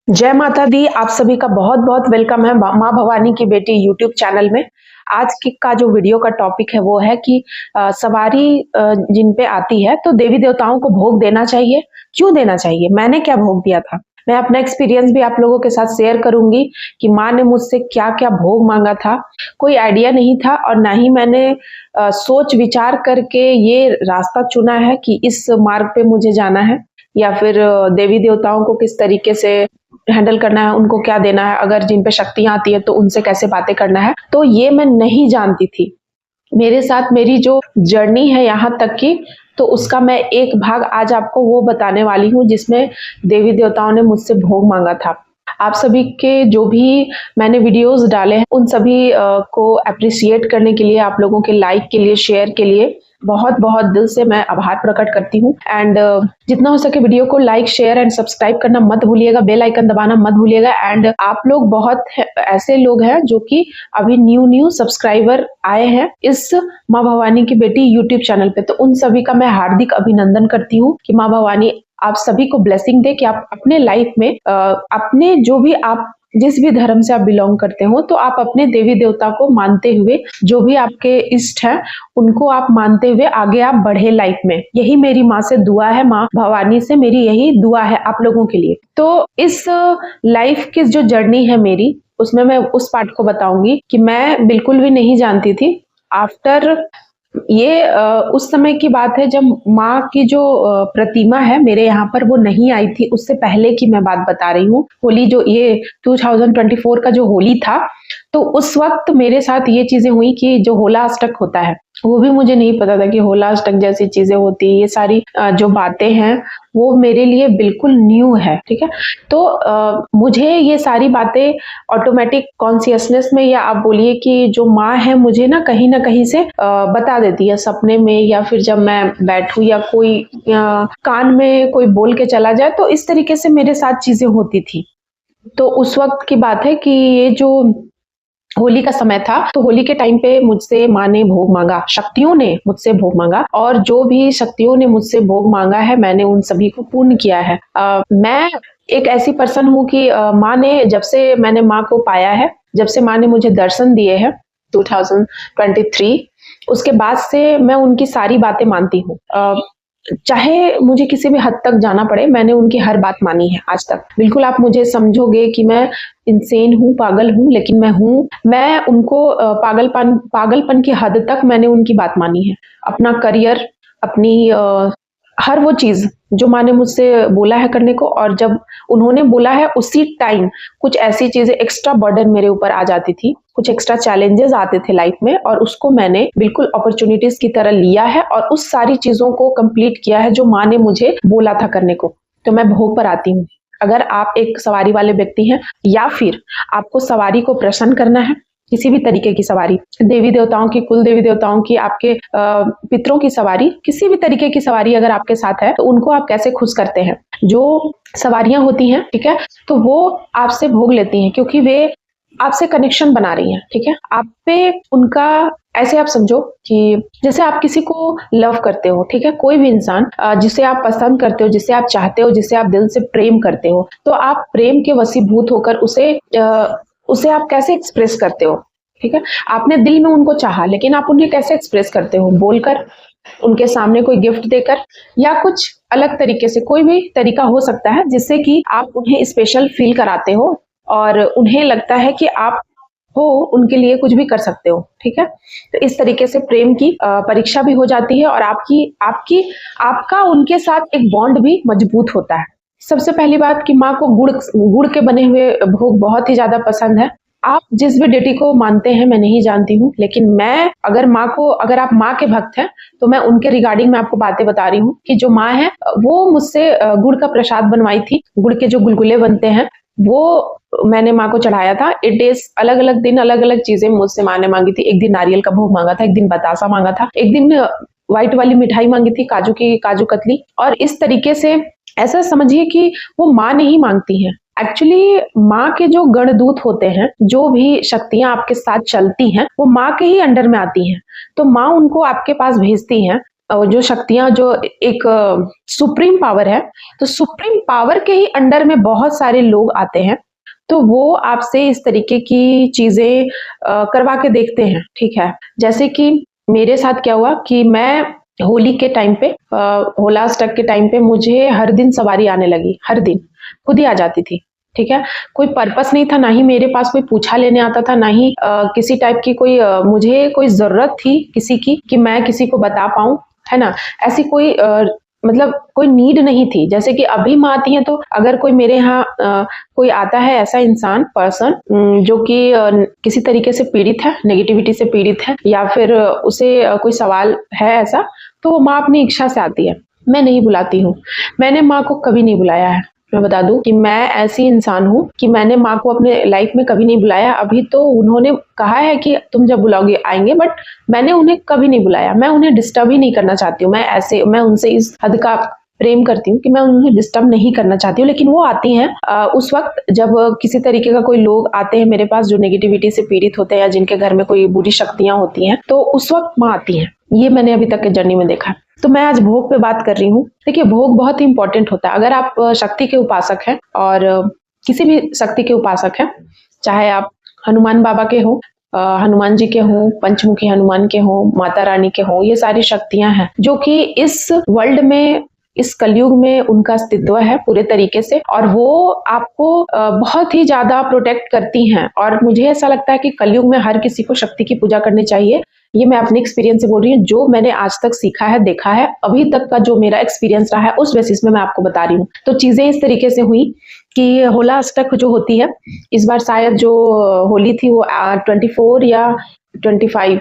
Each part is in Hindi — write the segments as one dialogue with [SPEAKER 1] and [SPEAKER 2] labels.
[SPEAKER 1] जय माता दी, आप सभी का बहुत-बहुत वेलकम है माँ भवानी की बेटी यूट्यूब चैनल में। आज की का जो वीडियो का टॉपिक है वो है कि सवारी जिन पे आती है तो देवी-देवताओं को भोग देना चाहिए, क्यों देना चाहिए? मैंने क्या भोग दिया था? मैं अपना एक्सपीरियंस भी आप लोगों के साथ शेयर करूँगी कि माँ ने मुझसे क्या-क्या भोग माँगा था। कोई आइडिया नहीं था और ना ही मैंने सोच विचार करके ये रास्ता चुना है कि इस मार्ग पे मुझे जाना है या फिर देवी-देवताओं को किस तरीके से हैंडल करना है, उनको क्या देना है, अगर जिन पे शक्तियाँ आती है तो उनसे कैसे बातें करना है, तो ये मैं नहीं जानती थी। मेरे साथ मेरी जो जर्नी है यहाँ तक की, तो उसका मैं एक भाग आज आपको वो बताने वाली हूँ जिसमें देवी-देवताओं ने मुझसे भोग माँगा था। आप सभी के जो भी मैंने वीडियोज़ डाले हैं, उन सभी को एप्रिशिएट करने के लिए, आप लोगों के लाइक के लिए, शेयर के लिए बहुत-बहुत दिल से मैं आभार प्रकट करती हूँ एंड जितना हो सके वीडियो को लाइक, शेयर एंड सब्सक्राइब करना मत भूलिएगा, बेल आइकन दबाना मत भूलिएगा एंड आप लोग बहुत ऐसे लोग हैं जो कि अभी न्यू सब्सक्राइबर आए हैं इस माँ भवानी की बेटी यूट्यूब चैनल पे, तो उन सभी का मैं हार्दिक अभिनंदन करती हूँ कि माँ भवानी आप सभी को ब्लेसिंग दे कि आप अपने लाइफ में अपने जो भी आप जिस भी धर्म से आप बिलोंग करते हो तो आप अपने देवी देवता को मानते हुए जो भी आपके इष्ट हैं उनको आप मानते हुए आगे आप बढ़े लाइफ में। यही मेरी माँ से दुआ है, माँ भवानी से मेरी यही दुआ है आप लोगों के लिए। तो इस लाइफ की जो जर्नी है मेरी, उसमें मैं उस पार्ट को बताऊंगी कि मैं बिल्कुल भी नहीं जानती थी। आफ्टर ये उस समय की बात है जब माँ की जो प्रतिमा है मेरे यहाँ पर वो नहीं आई थी, उससे पहले की मैं बात बता रही हूँ। होली जो ये 2024 का जो होली था, तो उस वक़्त मेरे साथ ये चीज़ें हुई कि जो होला अष्टक होता है, वो भी मुझे नहीं पता था कि होला अष्टक जैसी चीज़ें होती हैं। ये सारी जो बातें हैं, वो मेरे लिए बिल्कुल न्यू है, ठीक है? तो मुझे ये सारी बातें ऑटोमेटिक कॉन्शियसनेस में या आप बोलिए कि जो माँ है मुझे ना कहीं से बता देती है सपने में या फिर जब मैं बैठूँ या कोई कान में कोई बोल के चला जाए, तो इस तरीके से मेरे साथ चीज़ें होती थी। तो उस वक़्त की बात है कि ये जो होली का समय था, तो होली के टाइम पे मुझसे माँ ने भोग माँगा, शक्तियों ने मुझसे भोग माँगा और जो भी शक्तियों ने मुझसे भोग माँगा है, मैंने उन सभी को पूर्ण किया है। मैं एक ऐसी पर्सन हूँ कि माँ ने जब से मैंने माँ को पाया है, जब से माँ ने मुझे दर्शन दिए हैं 2023 उसके बाद से मैं उनकी सारी बातें मानती हूँ। चाहे मुझे किसी भी हद तक जाना पड़े, मैंने उनकी हर बात मानी है आज तक। बिल्कुल आप मुझे समझोगे कि मैं इंसेन हूँ, पागल हूँ, लेकिन मैं हूँ। मैं उनको पागलपन की हद तक मैंने उनकी बात मानी है। अपना करियर, अपनी हर वो चीज़ जो माँ ने मुझसे बोला है करने को और जब उन्होंने बोला है उसी टाइम कुछ ऐसी चीज़ें एक्स्ट्रा बर्डन मेरे ऊपर आ जाती थी, कुछ एक्स्ट्रा चैलेंजेस आते थे लाइफ में और उसको मैंने बिल्कुल अपॉर्च्युनिटीज़ की तरह लिया है और उस सारी चीज़ों को कंप्लीट किया है जो माँ ने मुझे बोला था करने को। तो मैं भोग पर आती हूँ। अगर आप एक सवारी वाले व्यक्ति हैं या फिर आपको सवारी को प्रसन्न करना है, किसी भी तरीके की सवारी, देवी देवताओं की, कुल देवी देवताओं की, आपके पितरों की सवारी, किसी भी तरीके की सवारी अगर आपके साथ है, तो उनको आप कैसे खुश करते हैं? जो सवारियाँ होती हैं, ठीक है? तो वो आपसे भोग लेती हैं क्योंकि वे आपसे कनेक्शन बना रही हैं, ठीक है? आप पे उनका ऐसे आप समझो कि जैसे आप किसी को लव करते हो, ठीक है? कोई भी इंसान जिसे आप पसंद करते हो, जिसे आप चाहते हो, जिसे आप दिल से प्रेम करते हो, तो आप प्रेम के वशीभूत होकर उसे आप कैसे एक्सप्रेस करते हो, ठीक है? आपने दिल में उनको चाहा, लेकिन आप उन्हें कैसे एक्सप्रेस करते हो? बोलकर, उनके सामने कोई गिफ्ट देकर या कुछ अलग तरीके से, कोई भी तरीका हो सकता है जिससे कि आप उन्हें स्पेशल फील कराते हो और उन्हें लगता है कि आप हो उनके लिए कुछ भी कर सकते हो, ठीक है? तो इस तरीके से प्रेम की परीक्षा भी हो जाती है और आपकी आपकी आपका उनके साथ एक बॉन्ड भी मजबूत होता है। सबसे पहली बात कि माँ को गुड़ के बने हुए भोग बहुत ही ज़्यादा पसंद है। आप जिस भी डेटी को मानते हैं मैं नहीं जानती हूँ, लेकिन मैं अगर आप माँ के भक्त हैं, तो मैं उनके रिगार्डिंग मैं आपको बातें बता रही हूँ कि जो माँ है वो मुझसे गुड़ का प्रसाद बनवाई थी। गुड़ के जो गुलगुले बनते हैं, वो मैंने माँ को चढ़ाया था। 8 डेज़ अलग-अलग दिन अलग-अलग चीज़ें मुझसे माँ ने माँगी थी। एक दिन नारियल का भोग माँगा था, एक दिन बतासा माँगा था, एक दिन व्हाइट वाली मिठाई माँगी थी, काजू कतली और इस तरीके से ऐसा समझिए कि वो माँ नहीं माँगती हैं। एक्चुअली माँ के जो गणदूत होते हैं, जो भी शक्तियाँ आपके साथ चलती हैं, वो माँ के ही अंडर में आती हैं। तो माँ उनको आपके पास भेजती हैं जो शक्तियाँ जो एक सुप्रीम पावर है, तो सुप्रीम पावर के ही अंडर में बहुत सारे लोग आते हैं, तो वो आपसे इस तरीके की चीज़ें करवा के देखते हैं, ठीक है? जैसे कि मेरे साथ क्या हुआ कि मैं होली के टाइम पे होला अष्टक के टाइम पे मुझे हर दिन सवारी आने लगी, हर दिन, खुद ही आ जाती थी, ठीक है? कोई पर्पस नहीं था, ना ही मेरे पास कोई पूछा लेने आता था, ना ही किसी टाइप की कोई मुझे कोई ज़रूरत थी किसी की कि मैं किसी को बता पाऊँ, है ना? ऐसी कोई मतलब कोई नीड नहीं थी। जैसे कि अभी माँ आती हैं तो अगर कोई मेरे यहाँ कोई आता है ऐसा इंसान पर्सन जो कि किसी तरीके से पीड़ित है, नेगेटिविटी से पीड़ित है या फिर उसे कोई सवाल है ऐसा, तो वो माँ अपनी इच्छा से आती है। मैं नहीं बुलाती हूँ। मैंने माँ को कभी नहीं बुलाया है। मैं बता दूं कि मैं ऐसी इंसान हूँ कि मैंने माँ को अपने लाइफ में कभी नहीं बुलाया। अभी तो उन्होंने कहा है कि तुम जब बुलाओगे आएंगे, बट मैंने उन्हें कभी नहीं बुलाया। मैं उन्हें डिस्टर्ब ही नहीं करना चाहती हूँ। मैं उनसे इस हद का प्रेम करती हूँ कि मैं उन्हें डिस्टर्ब नहीं करना चाहती हूँ, लेकिन वो आती हैं उस वक्त जब किसी तरीके का कोई लोग आते हैं मेरे पास जो नेगेटिविटी से पीड़ित होते हैं या जिनके घर में कोई बुरी शक्तियां होती हैं, तो उस वक्त माँ आती हैं। ये मैंने अभी तक के जर्नी में देखा। तो मैं आज भोग पे बात कर रही हूँ। देखिए, भोग बहुत ही इंपॉर्टेंट होता है। अगर आप शक्ति के उपासक हैं और किसी भी शक्ति के उपासक हैं, चाहे आप हनुमान बाबा के हो, हनुमान जी के हों, पंचमुखी हनुमान के हों, माता रानी के हों, ये सारी शक्तियां हैं जो कि इस वर्ल्ड में, इस कलयुग में उनका अस्तित्व है पूरे तरीके से, और वो आपको बहुत ही ज्यादा प्रोटेक्ट करती हैं। और मुझे ऐसा लगता है कि कलयुग में हर किसी को शक्ति की पूजा करनी चाहिए। ये मैं अपने एक्सपीरियंस से बोल रही हूँ, जो मैंने आज तक सीखा है, देखा है, अभी तक का जो मेरा एक्सपीरियंस रहा है, उस बेसिस में मैं आपको बता रही हूँ। तो चीजें इस तरीके से हुई कि होला अष्टक जो होती है, इस बार शायद जो होली थी वो 24 या 25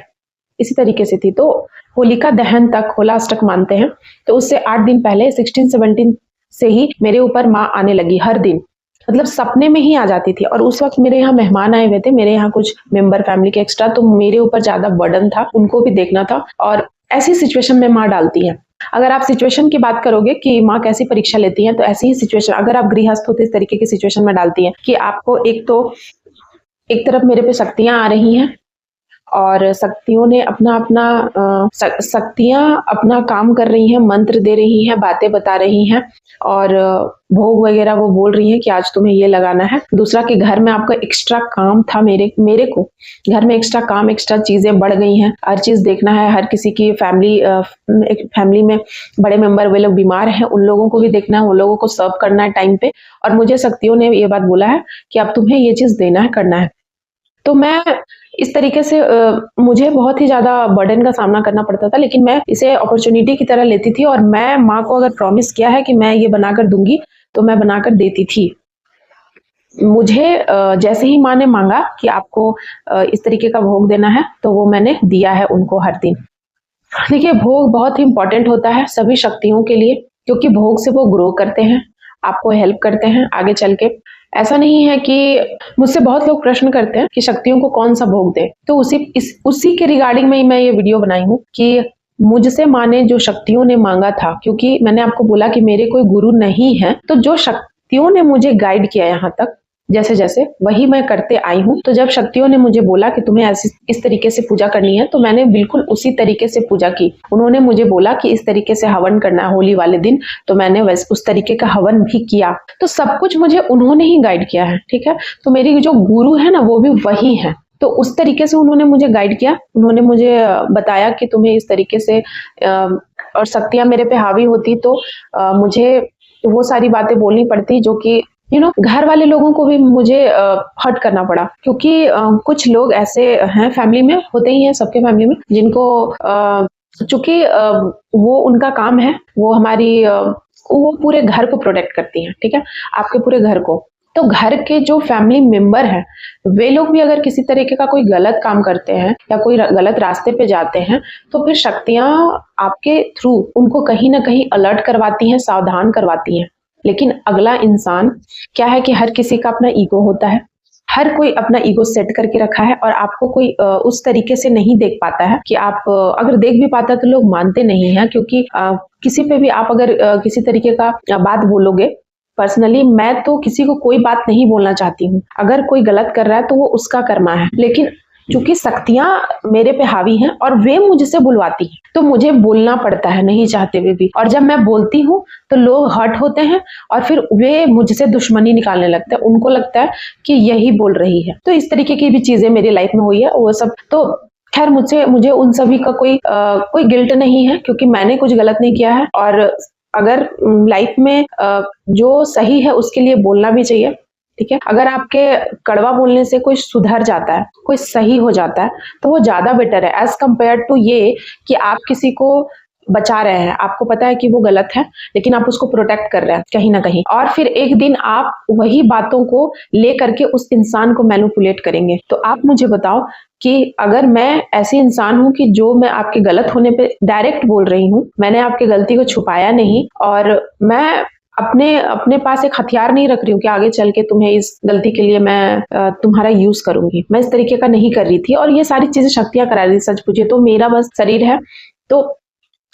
[SPEAKER 1] इसी तरीके से थी। तो होलिका दहन तक होला अष्टक मानते हैं। तो उससे 8 दिन पहले 16-17 से ही मेरे ऊपर माँ आने लगी हर दिन, मतलब सपने में ही आ जाती थी। और उस वक्त मेरे यहाँ मेहमान आए हुए थे, मेरे यहाँ कुछ मेंबर फैमिली के एक्स्ट्रा, तो मेरे ऊपर ज्यादा बर्डन था, उनको भी देखना था। और ऐसी सिचुएशन में माँ डालती है। अगर आप सिचुएशन की बात करोगे कि माँ कैसी परीक्षा लेती है, तो ऐसी ही सिचुएशन, अगर आप गृहस्थ हो तो इस तरीके की सिचुएशन में डालती है कि आपको एक तरफ मेरे पे शक्तियां आ रही हैं और शक्तियों ने शक्तियां अपना काम कर रही हैं, मंत्र दे रही हैं, बातें बता रही हैं और भोग वगैरह वो बोल रही हैं कि आज तुम्हें ये लगाना है। दूसरा कि घर में आपका एक्स्ट्रा काम था, मेरे को घर में एक्स्ट्रा काम, एक्स्ट्रा चीजें बढ़ गई हैं, हर चीज देखना है। हर किसी की फैमिली में बड़े मेंबर वे लोग बीमार हैं, उन लोगों को भी देखना है, उन लोगों को सर्व करना है टाइम पे। और मुझे शक्तियों ने ये बात बोला है कि अब तुम्हें ये चीज देना है, करना है। तो मैं इस तरीके से मुझे बहुत ही ज्यादा बर्डन का सामना करना पड़ता था, लेकिन मैं इसे अपॉर्चुनिटी की तरह लेती थी। और मैं माँ को अगर प्रॉमिस किया है कि मैं ये बनाकर दूंगी, तो मैं बनाकर देती थी। मुझे जैसे ही माँ ने मांगा कि आपको इस तरीके का भोग देना है, तो वो मैंने दिया है उनको हर दिन। देखिए, भोग बहुत ही इंपॉर्टेंट होता है सभी शक्तियों के लिए, क्योंकि भोग से वो ग्रो करते हैं, आपको हेल्प करते हैं आगे चल के। ऐसा नहीं है कि मुझसे बहुत लोग प्रश्न करते हैं कि शक्तियों को कौन सा भोग दे, तो उसी के रिगार्डिंग में ही मैं ये वीडियो बनाई हूँ कि मुझसे माँ ने जो शक्तियों ने मांगा था, क्योंकि मैंने आपको बोला कि मेरे कोई गुरु नहीं है, तो जो शक्तियों ने मुझे गाइड किया यहाँ तक जैसे जैसे, वही मैं करते आई हूँ। तो जब शक्तियों ने मुझे बोला कि तुम्हें इस तरीके से पूजा करनी है, तो मैंने बिल्कुल उसी तरीके से पूजा की। उन्होंने मुझे बोला कि इस तरीके से हवन करना है होली वाले दिन, तो मैंने उस तरीके का हवन भी किया। तो सब कुछ मुझे उन्होंने ही गाइड किया है, ठीक है। तो मेरी जो गुरु है ना, वो भी वही है। तो उस तरीके से उन्होंने मुझे गाइड किया, उन्होंने मुझे बताया कि तुम्हें इस तरीके से, और शक्तियां मेरे पे हावी होती तो मुझे वो सारी बातें बोलनी पड़ती जो कि घर वाले लोगों को भी मुझे हर्ट करना पड़ा, क्योंकि कुछ लोग ऐसे हैं, फैमिली में होते ही हैं, सबके फैमिली में, जिनको चूंकि वो उनका काम है, वो वो पूरे घर को प्रोटेक्ट करती हैं, ठीक है, आपके पूरे घर को। तो घर के जो फैमिली मेंबर हैं, वे लोग भी अगर किसी तरीके का कोई गलत काम करते हैं या कोई गलत रास्ते पे जाते हैं, तो फिर शक्तियां आपके थ्रू उनको कहीं ना कहीं अलर्ट करवाती हैं, सावधान करवाती हैं। लेकिन अगला इंसान क्या है कि हर किसी का अपना ईगो होता है, हर कोई अपना ईगो सेट करके रखा है, और आपको कोई उस तरीके से नहीं देख पाता है कि आप अगर देख भी पाता तो लोग मानते नहीं हैं, क्योंकि किसी पे भी आप अगर किसी तरीके का बात बोलोगे, पर्सनली मैं तो किसी को कोई बात नहीं बोलना चाहती हूँ। अगर कोई गलत कर रहा है तो वो उसका कर्मा है, लेकिन क्योंकि शक्तियां मेरे पे हावी हैं और वे मुझसे बुलवाती हैं, तो मुझे बोलना पड़ता है नहीं चाहते हुए भी। और जब मैं बोलती हूँ तो लोग हर्ट होते हैं और फिर वे मुझसे दुश्मनी निकालने लगते हैं, उनको लगता है कि यही बोल रही है। तो इस तरीके की भी चीजें मेरी लाइफ में हुई है। वो सब तो खैर मुझे उन सभी का कोई गिल्ट नहीं है, क्योंकि मैंने कुछ गलत नहीं किया है। और अगर लाइफ में जो सही है उसके लिए बोलना भी चाहिए, ठीक है। अगर आपके कड़वा बोलने से कोई सुधर जाता है, कोई सही हो जाता है, तो वो ज्यादा बेटर है एज कंपेयर टू ये कि आप किसी को बचा रहे हैं, आपको पता है कि वो गलत है लेकिन आप उसको प्रोटेक्ट कर रहे हैं कहीं ना कहीं, और फिर एक दिन आप वही बातों को ले करके उस इंसान को मैनिपुलेट करेंगे। तो आप मुझे बताओ कि अगर मैं ऐसी इंसान हूं कि जो मैं आपके गलत होने पे डायरेक्ट बोल रही हूं, मैंने आपकी गलती को छुपाया नहीं, और मैं अपने पास एक हथियार नहीं रख रही हूँ कि आगे चल के तुम्हें इस गलती के लिए मैं तुम्हारा यूज करूंगी, मैं इस तरीके का नहीं कर रही थी। और ये सारी चीजें शक्तियां करा रही थी। सच पूछे तो मेरा बस शरीर है। तो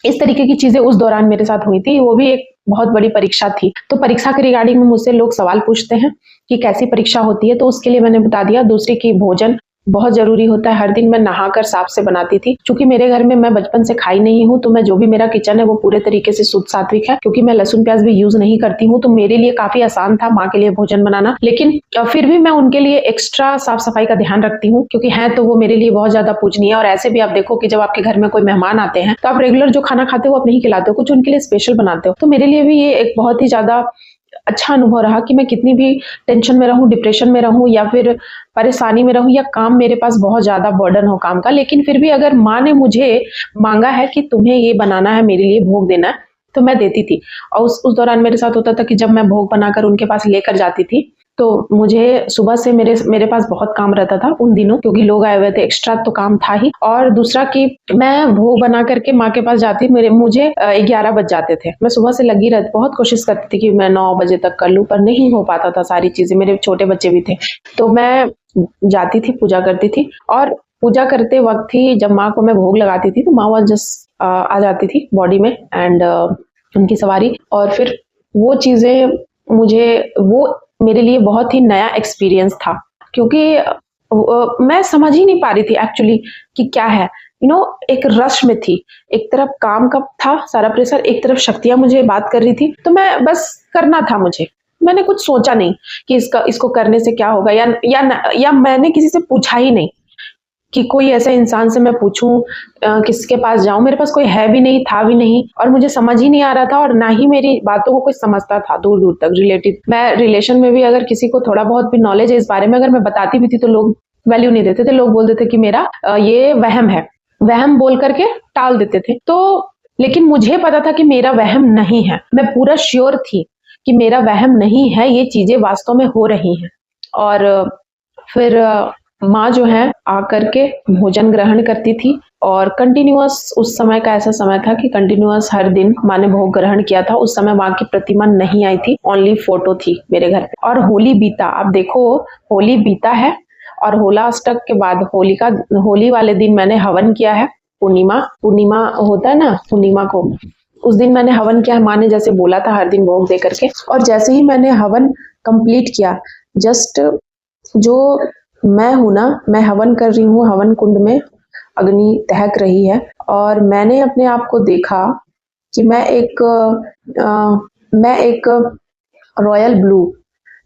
[SPEAKER 1] इस तरीके की चीजें उस दौरान मेरे साथ हुई थी। वो भी एक बहुत बड़ी परीक्षा थी। तो परीक्षा के रिगार्डिंग में मुझसे लोग सवाल पूछते हैं कि कैसी परीक्षा होती है, तो उसके लिए मैंने बता दिया। दूसरी की भोजन बहुत जरूरी होता है। हर दिन मैं नहाकर साफ से बनाती थी, क्योंकि मेरे घर में मैं बचपन से खाई नहीं हूँ, तो मैं जो भी मेरा किचन है वो पूरे तरीके से शुद्ध सात्विक है। क्योंकि मैं लहसुन प्याज भी यूज नहीं करती हूँ, तो मेरे लिए काफी आसान था माँ के लिए भोजन बनाना। लेकिन फिर भी मैं उनके लिए एक्स्ट्रा साफ सफाई का ध्यान रखती हूँ, क्योंकि है तो वो मेरे लिए बहुत ज्यादा पूजनीय। और ऐसे भी आप देखो कि जब आपके घर में कोई मेहमान आते हैं तो आप रेगुलर जो खाना खाते हो आप नहीं खिलाते हो, कुछ उनके लिए स्पेशल बनाते हो। तो मेरे लिए भी ये एक बहुत ही ज्यादा अच्छा अनुभव रहा कि मैं कितनी भी टेंशन में रहूं, डिप्रेशन में रहूं, या फिर परेशानी में रहूं, या काम मेरे पास बहुत ज्यादा बर्डन हो काम का, लेकिन फिर भी अगर माँ ने मुझे मांगा है कि तुम्हें ये बनाना है, मेरे लिए भोग देना है, तो मैं देती थी। और उस दौरान मेरे साथ होता था कि जब मैं भोग बनाकर उनके पास लेकर जाती थी, तो मुझे सुबह से मेरे पास बहुत काम रहता था उन दिनों, क्योंकि लोग आए हुए थे, एक्स्ट्रा तो काम था ही। और दूसरा कि मैं भोग बना करके माँ के पास जाती, मुझे 11 बज जाते थे। मैं सुबह से लगी रहती, बहुत कोशिश करती थी कि मैं 9 बजे तक कर लूं, पर नहीं हो पाता था सारी चीजें। मेरे छोटे बच्चे भी थे, तो मैं जाती थी, पूजा करती थी। और पूजा करते वक्त ही जब माँ को मैं भोग लगाती थी, तो माँ वह जस्ट आ जाती थी बॉडी में, एंड उनकी सवारी। और फिर वो चीजें वो मेरे लिए बहुत ही नया एक्सपीरियंस था, क्योंकि मैं समझ ही नहीं पा रही थी एक्चुअली कि क्या है। एक रश में थी, एक तरफ काम का था सारा प्रेशर, एक तरफ शक्तियां मुझे बात कर रही थी, तो मैं बस करना था मुझे। मैंने कुछ सोचा नहीं कि इसको करने से क्या होगा, या मैंने किसी से पूछा ही नहीं कि कोई ऐसे इंसान से मैं पूछूं, किसके पास जाऊं। मेरे पास कोई है भी नहीं, था भी नहीं, और मुझे समझ ही नहीं आ रहा था, और ना ही मेरी बातों को कोई समझता था दूर दूर तक। मैं रिलेशन में भी अगर किसी को थोड़ा बहुत भी नॉलेज है इस बारे में, अगर मैं बताती भी थी तो लोग वैल्यू नहीं देते थे। लोग बोलते थे कि मेरा ये वहम है, वहम बोल करके टाल देते थे। तो लेकिन मुझे पता था कि मेरा वहम नहीं है, मैं पूरा श्योर थी कि मेरा वहम नहीं है, ये चीजें वास्तव में हो रही हैं। और फिर माँ जो है आकर के भोजन ग्रहण करती थी, और कंटिन्यूअस उस समय का ऐसा समय था कि कंटिन्यूअस हर दिन माँ ने भोग ग्रहण किया था। उस समय माँ की प्रतिमा नहीं आई थी, ओनली फोटो थी मेरे घर पे। और होली बीता, आप देखो होली बीता है, और होला अष्टक के बाद होली वाले दिन मैंने हवन किया है। पूर्णिमा होता है ना, पूर्णिमा को उस दिन मैंने हवन किया। माँ ने जैसे बोला था हर दिन भोग दे करके, और जैसे ही मैंने हवन कंप्लीट किया, जस्ट जो मैं हूं ना, मैं हवन कर रही हूँ, हवन कुंड में अग्नि दहक रही है, और मैंने अपने आप को देखा कि मैं एक रॉयल ब्लू,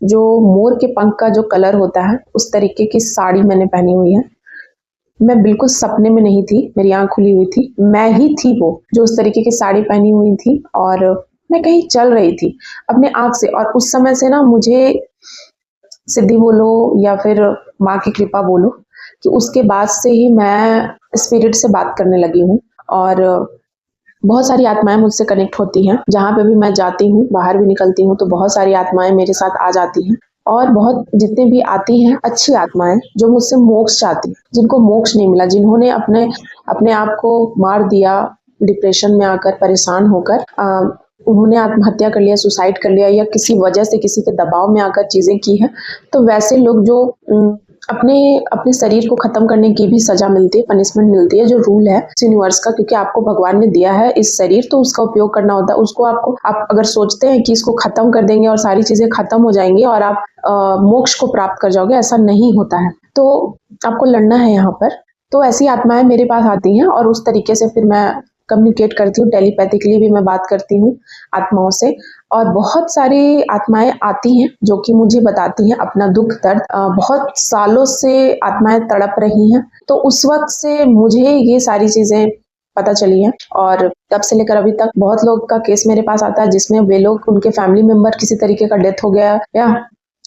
[SPEAKER 1] जो मोर के पंख का जो कलर होता है, उस तरीके की साड़ी मैंने पहनी हुई है। मैं बिल्कुल सपने में नहीं थी, मेरी आंख खुली हुई थी, मैं ही थी वो जो उस तरीके की साड़ी पहनी हुई थी, और मैं कहीं चल रही थी अपने आप से। और उस समय से ना मुझे सिद्धि बोलो या फिर माँ की कृपा बोलो, कि उसके बाद से ही मैं स्पिरिट से बात करने लगी हूँ। और बहुत सारी आत्माएं मुझसे कनेक्ट होती हैं, जहाँ पे भी मैं जाती हूँ, बाहर भी निकलती हूँ, तो बहुत सारी आत्माएं मेरे साथ आ जाती हैं। और बहुत जितने भी आती हैं अच्छी आत्माएं, जो मुझसे मोक्ष चाहती हैं, जिनको मोक्ष नहीं मिला, जिन्होंने अपने आप को मार दिया, डिप्रेशन में आकर, परेशान होकर उन्होंने आत्महत्या कर लिया, सुसाइड कर लिया, या किसी वजह से किसी के दबाव में आकर चीजें की हैं। तो वैसे लोग जो अपने शरीर को खत्म करने की भी सजा मिलती है, पनिशमेंट मिलती है, जो रूल है इस यूनिवर्स का, क्योंकि आपको भगवान ने दिया है इस शरीर, तो उसका उपयोग करना होता है। उसको आप अगर सोचते हैं कि इसको खत्म कर देंगे और सारी चीजें खत्म हो जाएंगी और आप मोक्ष को प्राप्त कर जाओगे, ऐसा नहीं होता है। तो आपको लड़ना है यहाँ पर। तो ऐसी आत्माएं मेरे पास आती हैं और उस तरीके से फिर मैं कम्युनिकेट करती हूँ, टेलीपैथिकली भी मैं बात करती हूँ आत्माओं से। और बहुत सारी आत्माएं आती हैं जो कि मुझे बताती हैं अपना दुख दर्द। बहुत सालों से आत्माएं तड़प रही हैं, तो उस वक्त से मुझे ये सारी चीजें पता चली है। और तब से लेकर अभी तक बहुत लोग का केस मेरे पास आता है जिसमें वे लोग, उनके फैमिली मेंबर किसी तरीके का डेथ हो गया या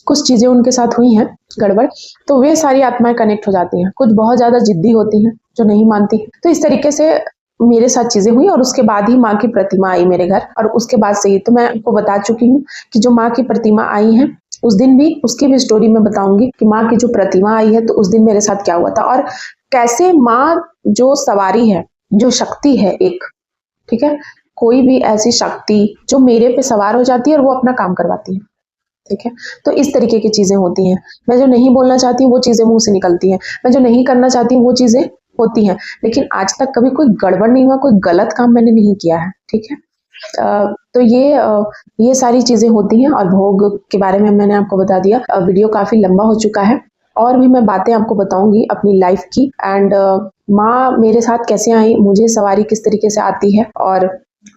[SPEAKER 1] कुछ चीजें उनके साथ हुई हैं गड़बड़, तो वे सारी आत्माएं कनेक्ट हो जाती हैं। कुछ बहुत ज्यादा जिद्दी होती हैं जो नहीं मानती। तो इस तरीके से मेरे साथ चीजें हुई और उसके बाद ही माँ की प्रतिमा आई मेरे घर। और उसके बाद से ही तो मैं आपको बता चुकी हूँ कि जो माँ की प्रतिमा आई है उस दिन भी, उसकी भी स्टोरी मैं बताऊंगी कि माँ की जो प्रतिमा आई है तो उस दिन मेरे साथ क्या हुआ था और कैसे माँ जो सवारी है, जो शक्ति है एक, ठीक है, कोई भी ऐसी शक्ति जो मेरे पे सवार हो जाती है और वो अपना काम करवाती है, ठीक है। तो इस तरीके की चीजें होती हैं। मैं जो नहीं बोलना चाहती हूँ वो चीजें मुंह से निकलती हैं, मैं जो नहीं करना चाहती हूँ वो चीजें होती हैं। लेकिन आज तक कभी कोई गड़बड़ नहीं हुआ, कोई गलत काम मैंने नहीं किया है, ठीक है। तो ये सारी चीजें होती हैं। और भोग के बारे में मैंने आपको बता दिया। वीडियो काफी लंबा हो चुका है और भी मैं बातें आपको बताऊंगी अपनी लाइफ की। एंड माँ मेरे साथ कैसे आई, मुझे सवारी किस तरीके से आती है और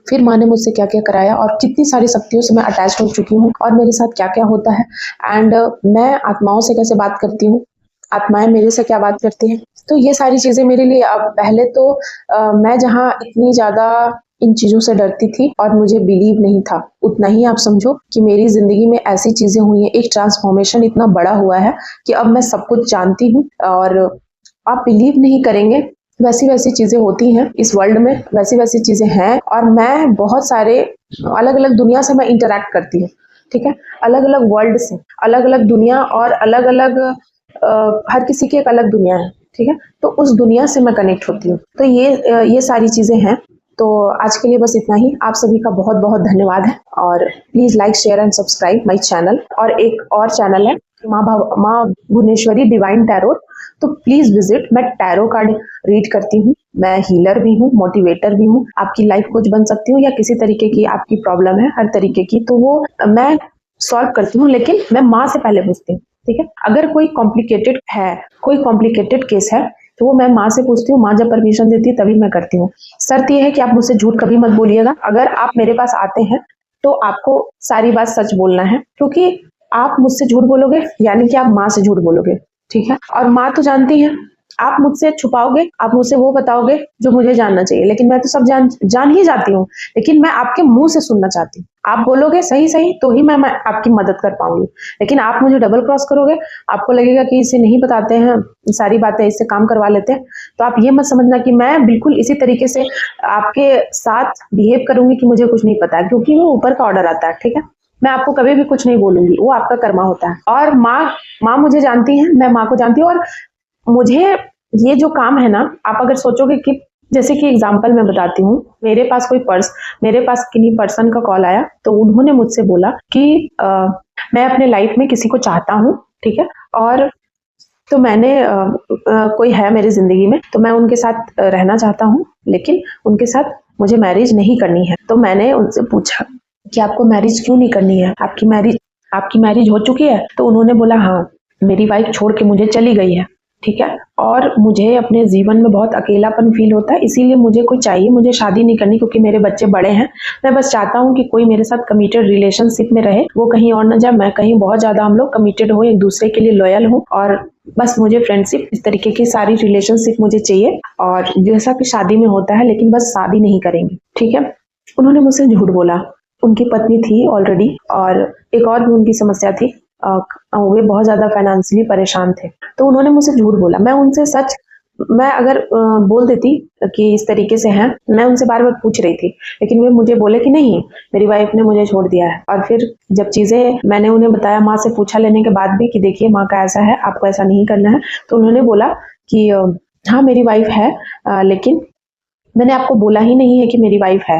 [SPEAKER 1] फिर माँ ने मुझसे क्या क्या कराया और कितनी सारी शक्तियों से मैं अटैच हो चुकी हूँ और मेरे साथ क्या क्या होता है। एंड मैं आत्माओं से कैसे बात करती हूँ, आत्माएं मेरे से क्या बात करती हैं। तो ये सारी चीजें मेरे लिए, अब पहले तो मैं जहाँ इतनी ज्यादा इन चीजों से डरती थी और मुझे बिलीव नहीं था, उतना ही आप समझो कि मेरी जिंदगी में ऐसी चीजें हुई हैं, एक ट्रांसफॉर्मेशन इतना बड़ा हुआ है कि अब मैं सब कुछ जानती हूँ। और आप बिलीव नहीं करेंगे, वैसी वैसी चीजें होती हैं इस वर्ल्ड में, वैसी वैसी चीजें हैं। और मैं बहुत सारे अलग अलग दुनिया से मैं इंटरेक्ट करती हूँ, ठीक है, अलग अलग वर्ल्ड से, अलग अलग दुनिया और अलग अलग हर किसी की एक अलग दुनिया है, ठीक है। तो उस दुनिया से मैं कनेक्ट होती हूँ। तो ये सारी चीजें हैं। तो आज के लिए बस इतना ही। आप सभी का बहुत बहुत धन्यवाद है और please like share and subscribe my channel. और एक और चैनल है माँ भुवनेश्वरी डिवाइन टैरो, तो प्लीज विजिट। मैं टैरो कार्ड रीड करती हूँ, मैं हीलर भी हूँ, मोटिवेटर भी हूँ। आपकी लाइफ कोच बन सकती हूँ या किसी तरीके की आपकी प्रॉब्लम है हर तरीके की, तो वो मैं सॉल्व करती हूँ। लेकिन मैं माँ से पहले पूछती हूँ, ठीक है। अगर कोई कॉम्प्लिकेटेड है, कोई कॉम्प्लिकेटेड केस है, तो वो मैं माँ से पूछती हूँ। माँ जब परमिशन देती है तभी मैं करती हूँ। शर्त यह है कि आप मुझसे झूठ कभी मत बोलिएगा। अगर आप मेरे पास आते हैं तो आपको सारी बात सच बोलना है, क्योंकि आप मुझसे झूठ बोलोगे यानी कि आप माँ से झूठ बोलोगे, ठीक है। और माँ तो जानती है, आप मुझसे छुपाओगे, आप मुझसे वो बताओगे जो मुझे जानना चाहिए, लेकिन मैं तो सब जान ही जाती हूँ। लेकिन मैं आपके मुंह से सुनना चाहती हूँ। आप बोलोगे सही सही तो ही मैं आपकी मदद कर पाऊंगी। लेकिन आप मुझे डबल क्रॉस करोगे, आपको लगेगा कि इसे नहीं बताते हैं सारी बातें, इससे काम करवा लेते हैं, तो आप ये मत समझना कि मैं बिल्कुल इसी तरीके से आपके साथ बिहेव करूंगी कि मुझे कुछ नहीं पता है, क्योंकि वो ऊपर का ऑर्डर आता है, ठीक है। मैं आपको कभी भी कुछ नहीं बोलूंगी, वो आपका कर्मा होता है। और माँ मुझे जानती है, मैं माँ को जानती हूँ। और मुझे ये जो काम है ना, आप अगर सोचोगे कि, जैसे कि एग्जांपल मैं बताती हूँ, मेरे पास किन्हीं पर्सन का कॉल आया, तो उन्होंने मुझसे बोला कि मैं अपने लाइफ में किसी को चाहता हूँ, ठीक है। और तो मैंने कोई है मेरी जिंदगी में, तो मैं उनके साथ रहना चाहता हूँ, लेकिन उनके साथ मुझे मैरिज नहीं करनी है। तो मैंने उनसे पूछा कि आपको मैरिज क्यों नहीं करनी है, आपकी मैरिज हो चुकी है? तो उन्होंने बोला हाँ, मेरी वाइफ छोड़ के मुझे चली गई है, ठीक है। और मुझे अपने जीवन में बहुत अकेलापन फील होता है, इसीलिए मुझे कोई चाहिए। मुझे शादी नहीं करनी क्योंकि मेरे बच्चे बड़े हैं। मैं बस चाहता हूँ कि कोई मेरे साथ कमिटेड रिलेशनशिप में रहे, वो कहीं और न जाए, मैं कहीं, बहुत ज्यादा हम लोग कमिटेड हो, एक दूसरे के लिए लॉयल हो। और बस मुझे फ्रेंडशिप, इस तरीके की सारी रिलेशनशिप मुझे चाहिए। और जैसा कि शादी में होता है, लेकिन बस शादी नहीं करेंगे, ठीक है। उन्होंने मुझसे झूठ बोला। उनकी पत्नी थी ऑलरेडी और एक और भी उनकी समस्या थी। वे बहुत ज्यादा फाइनेंशियली परेशान थे, तो उन्होंने मुझसे झूठ बोला। मैं उनसे सच, मैं अगर बोल देती कि इस तरीके से हैं, मैं उनसे बार बार पूछ रही थी, लेकिन वे मुझे बोले कि नहीं, मेरी वाइफ ने मुझे छोड़ दिया है। और फिर जब चीजें मैंने उन्हें बताया, माँ से पूछा लेने के बाद भी कि देखिए माँ का ऐसा है, आपको ऐसा नहीं करना है, तो उन्होंने बोला कि हाँ मेरी वाइफ है, लेकिन मैंने आपको बोला ही नहीं है कि मेरी वाइफ है,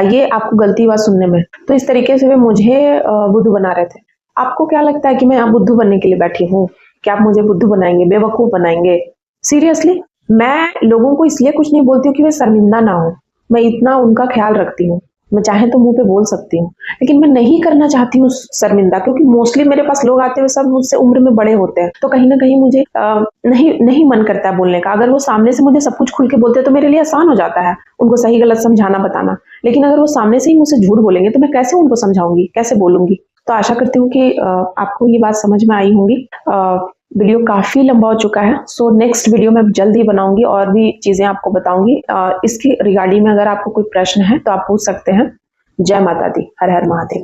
[SPEAKER 1] ये आपको गलती हुआ सुनने में। तो इस तरीके से वे मुझे बुद्धू बना रहे थे। आपको क्या लगता है कि मैं यहाँ बुद्धू बनने के लिए बैठी हूँ? क्या आप मुझे बुद्धू बनाएंगे, बेवकूफ बनाएंगे? सीरियसली, मैं लोगों को इसलिए कुछ नहीं बोलती हूँ कि वे शर्मिंदा ना हो, मैं इतना उनका ख्याल रखती हूँ। मैं चाहे तो मुंह पे बोल सकती हूँ, लेकिन मैं नहीं करना चाहती हूँ शर्मिंदा, क्योंकि मोस्टली मेरे पास लोग आते हैं सब मुझसे उम्र में बड़े होते हैं, तो कहीं ना कहीं मुझे नहीं नहीं मन करता है बोलने का। अगर वो सामने से मुझे सब कुछ खुल के बोलते हैं तो मेरे लिए आसान हो जाता है उनको सही गलत समझाना बताना, लेकिन अगर वो सामने से ही मुझसे झूठ बोलेंगे तो मैं कैसे उनको समझाऊंगी, कैसे बोलूंगी। तो आशा करती हूँ कि आपको ये बात समझ में आई होंगी। वीडियो काफ़ी लंबा हो चुका है, सो नेक्स्ट वीडियो मैं जल्द ही बनाऊंगी और भी चीज़ें आपको बताऊंगी। इसके रिगार्डिंग में अगर आपको कोई प्रश्न है तो आप पूछ सकते हैं। जय माता दी, हर हर महादेव।